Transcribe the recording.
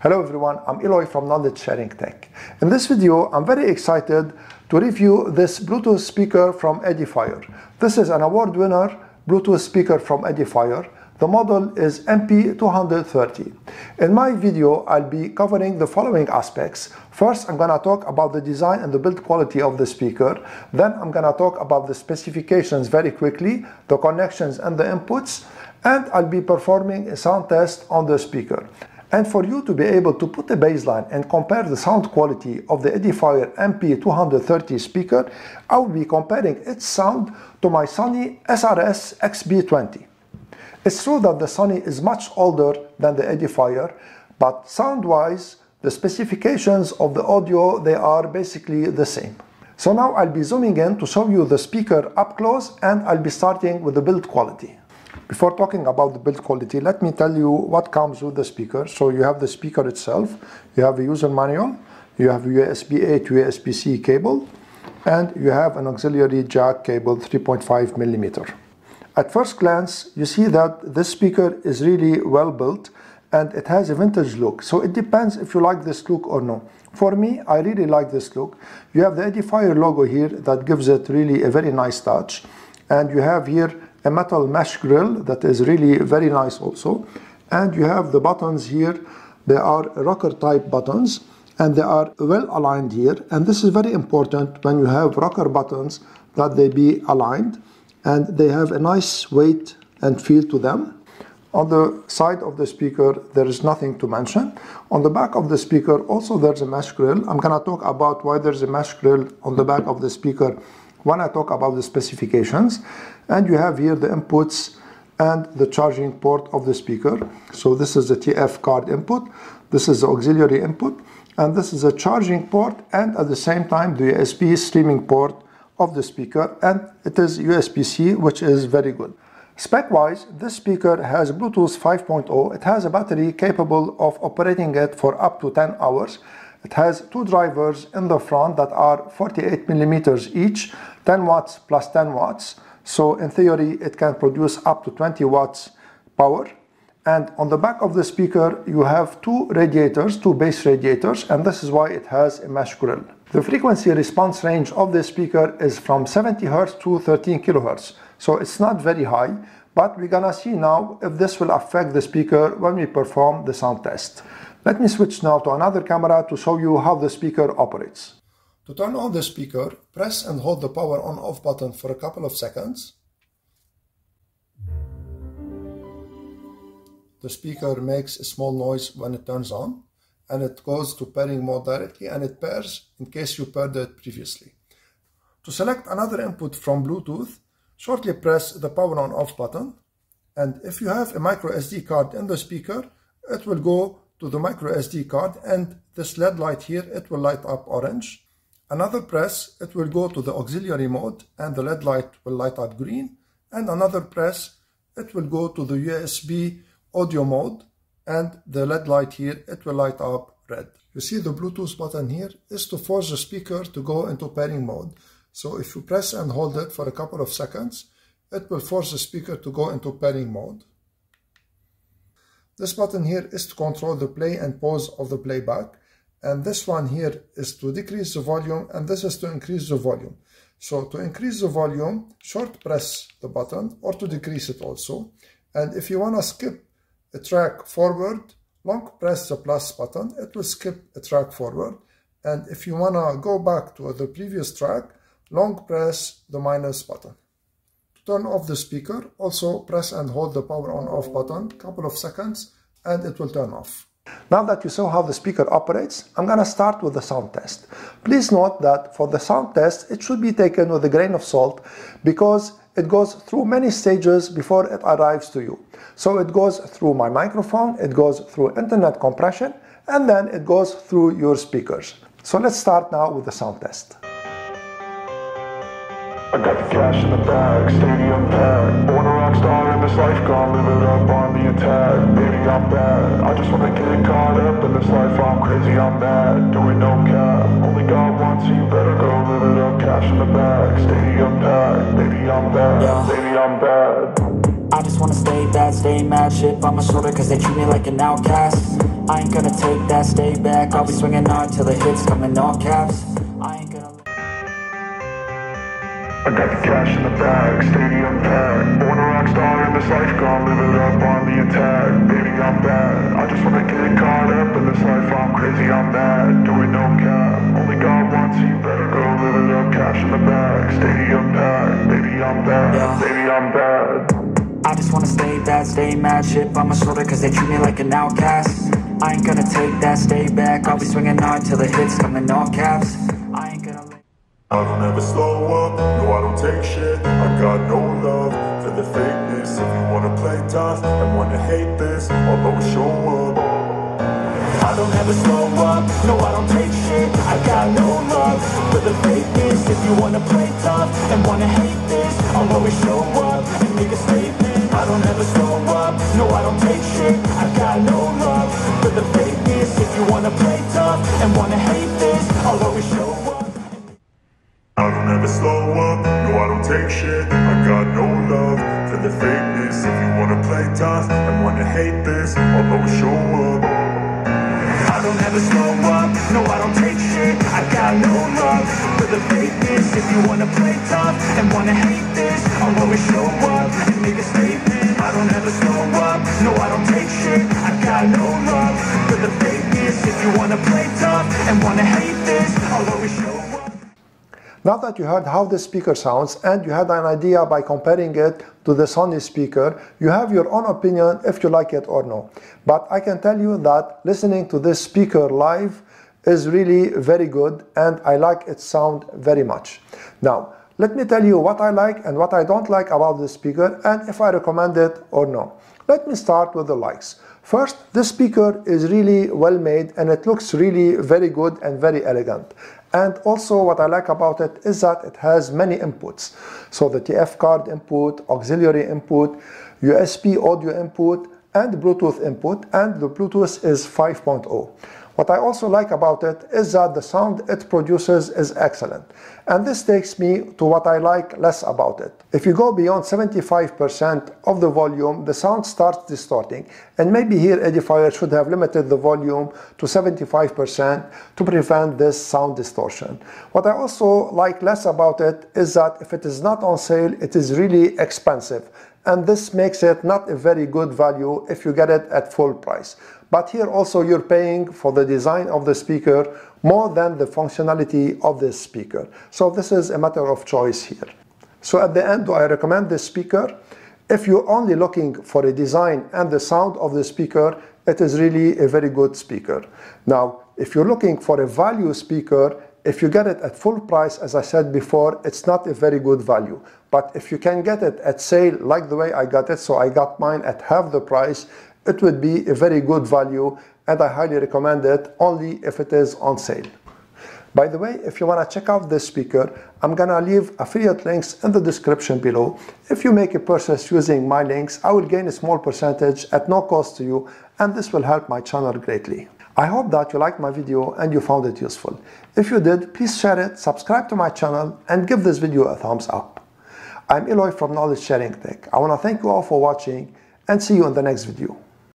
Hello everyone, I'm Eloy from Knowledge Sharing Tech. In this video, I'm very excited to review this Bluetooth speaker from Edifier. This is an award winner Bluetooth speaker from Edifier. The model is MP230. In my video, I'll be covering the following aspects. First, I'm going to talk about the design and the build quality of the speaker. Then I'm going to talk about the specifications very quickly, the connections and the inputs, and I'll be performing a sound test on the speaker. And for you to be able to put a baseline and compare the sound quality of the Edifier MP230 speaker, I will be comparing its sound to my Sony SRS-XB20. It's true that the Sony is much older than the Edifier, but sound-wise, the specifications of the audio, they are basically the same. So now I'll be zooming in to show you the speaker up close, and I'll be starting with the build quality. Before talking about the build quality, let me tell you what comes with the speaker. So you have the speaker itself, you have a user manual, you have USB-A to USB-C cable, and you have an auxiliary jack cable 3.5 millimeter. At first glance, you see that this speaker is really well built and it has a vintage look. So it depends if you like this look or no. For me, I really like this look. You have the Edifier logo here that gives it really a very nice touch. And you have here a metal mesh grill that is really very nice also. And you have the buttons here. They are rocker type buttons and they are well aligned here. And this is very important when you have rocker buttons that they be aligned. And they have a nice weight and feel to them. On the side of the speaker, there is nothing to mention. On the back of the speaker, also there's a mesh grill. I'm going to talk about why there's a mesh grill on the back of the speaker when I talk about the specifications. And you have here the inputs and the charging port of the speaker. So this is the TF card input. This is the auxiliary input. And this is a charging port and at the same time the USB streaming port of the speaker, and it is USB-C, which is very good. Spec-wise, this speaker has Bluetooth 5.0. It has a battery capable of operating it for up to 10 hours. It has two drivers in the front that are 48 millimeters each, 10 watts plus 10 watts. So in theory, it can produce up to 20 watts power. And on the back of the speaker, you have two radiators, two base radiators, and this is why it has a mesh grill. The frequency response range of the speaker is from 70 Hz to 13 kHz. So it's not very high, but we're gonna see now if this will affect the speaker when we perform the sound test. Let me switch now to another camera to show you how the speaker operates. To turn on the speaker, press and hold the power on off button for a couple of seconds. The speaker makes a small noise when it turns on, and it goes to pairing mode directly, and it pairs in case you paired it previously. To select another input from Bluetooth, shortly press the power on off button, and if you have a micro SD card in the speaker, it will go to the micro SD card, and this LED light here, it will light up orange. Another press, it will go to the auxiliary mode, and the LED light will light up green, and another press, it will go to the USB audio mode, and the LED light here, it will light up red. You see the Bluetooth button here is to force the speaker to go into pairing mode. So if you press and hold it for a couple of seconds, it will force the speaker to go into pairing mode. This button here is to control the play and pause of the playback. And this one here is to decrease the volume, and this is to increase the volume. So to increase the volume, short press the button, or to decrease it also. And if you want to skip a track forward, long press the plus button, it will skip a track forward. And if you want to go back to the previous track, long press the minus button. To turn off the speaker, also press and hold the power on off button, couple of seconds, and it will turn off. Now that you saw how the speaker operates, I'm going to start with the sound test. Please note that for the sound test, it should be taken with a grain of salt because it goes through many stages before it arrives to you. So it goes through my microphone, it goes through internet compression, and then it goes through your speakers. So let's start now with the sound test. I got the cash in the bag, stadium packed. Born a rock star in this life, gonna live it up on the attack. Baby, I'm bad, I just wanna get caught up in this life. I'm crazy, I'm mad, doing no cap. Only God wants you, better go live it up. Cash in the bag, stadium packed. Baby, I'm bad, baby, I'm bad. I just wanna stay bad, stay mad, shit on my shoulder cause they treat me like an outcast. I ain't gonna take that, stay back. I'll be swinging hard till the hits come in all caps. I ain't gonna... I got the cash in the bag, stadium packed. Born a rock star in this life, gonna live it up on the attack. Baby, I'm bad, I just wanna get caught up in this life. I'm crazy, I'm mad, doing no cap. Only God wants you, better go live it up. Cash in the bag, stadium packed. Baby, I'm bad, baby, I'm bad. I just wanna stay bad, stay mad. Chip on my shoulder cause they treat me like an outcast. I ain't gonna take that, stay back. I'll be swinging hard till the hits come in all caps. I ain't gonna... I don't ever slow up, no I don't take shit. I got no love for the fakeness. If you wanna play tough and wanna hate this, I'll always show up. I don't ever slow up, no I don't take shit. I got no love for the fakeness. If you wanna play tough and wanna hate this, I'll always show up and make a statement. I don't ever slow up, no I don't take shit. I got no love for the fakeness. If you wanna play tough and wanna hate this, I'll always show up. I don't ever slow up, no I don't take shit. I got no love for the fakeness. If you wanna play tough and wanna hate this, I'll always show up. I don't ever slow up, no I don't take shit. I got no love for the fakeness. If you wanna play tough and wanna hate this, I'll always show up and make a statement. I don't ever slow up, no I don't take shit. I got no love for the fakeness. If you wanna play tough and wanna hate this, I'll always show up. Now that you heard how the speaker sounds and you had an idea by comparing it to the Sony speaker, you have your own opinion if you like it or no. But I can tell you that listening to this speaker live is really very good and I like its sound very much. Now, let me tell you what I like and what I don't like about this speaker and if I recommend it or no. Let me start with the likes. First, this speaker is really well made and it looks really very good and very elegant. And also what I like about it is that it has many inputs. So the TF card input, auxiliary input, USB audio input, and Bluetooth input, and the Bluetooth is 5.0. What I also like about it is that the sound it produces is excellent. And this takes me to what I like less about it. If you go beyond 75% of the volume, the sound starts distorting. And maybe here Edifier should have limited the volume to 75% to prevent this sound distortion. What I also like less about it is that if it is not on sale, it is really expensive. And this makes it not a very good value if you get it at full price. But here also you're paying for the design of the speaker more than the functionality of this speaker. So this is a matter of choice here. So at the end, do I recommend this speaker? If you're only looking for a design and the sound of the speaker, it is really a very good speaker. Now, if you're looking for a value speaker, if you get it at full price, as I said before, it's not a very good value. But if you can get it at sale like the way I got it, so I got mine at half the price, it would be a very good value and I highly recommend it only if it is on sale. By the way, if you want to check out this speaker, I'm gonna leave affiliate links in the description below. If you make a purchase using my links, I will gain a small percentage at no cost to you and this will help my channel greatly. I hope that you liked my video and you found it useful. If you did, please share it, subscribe to my channel and give this video a thumbs up. I'm Eloy from Knowledge Sharing Tech. I want to thank you all for watching and see you in the next video.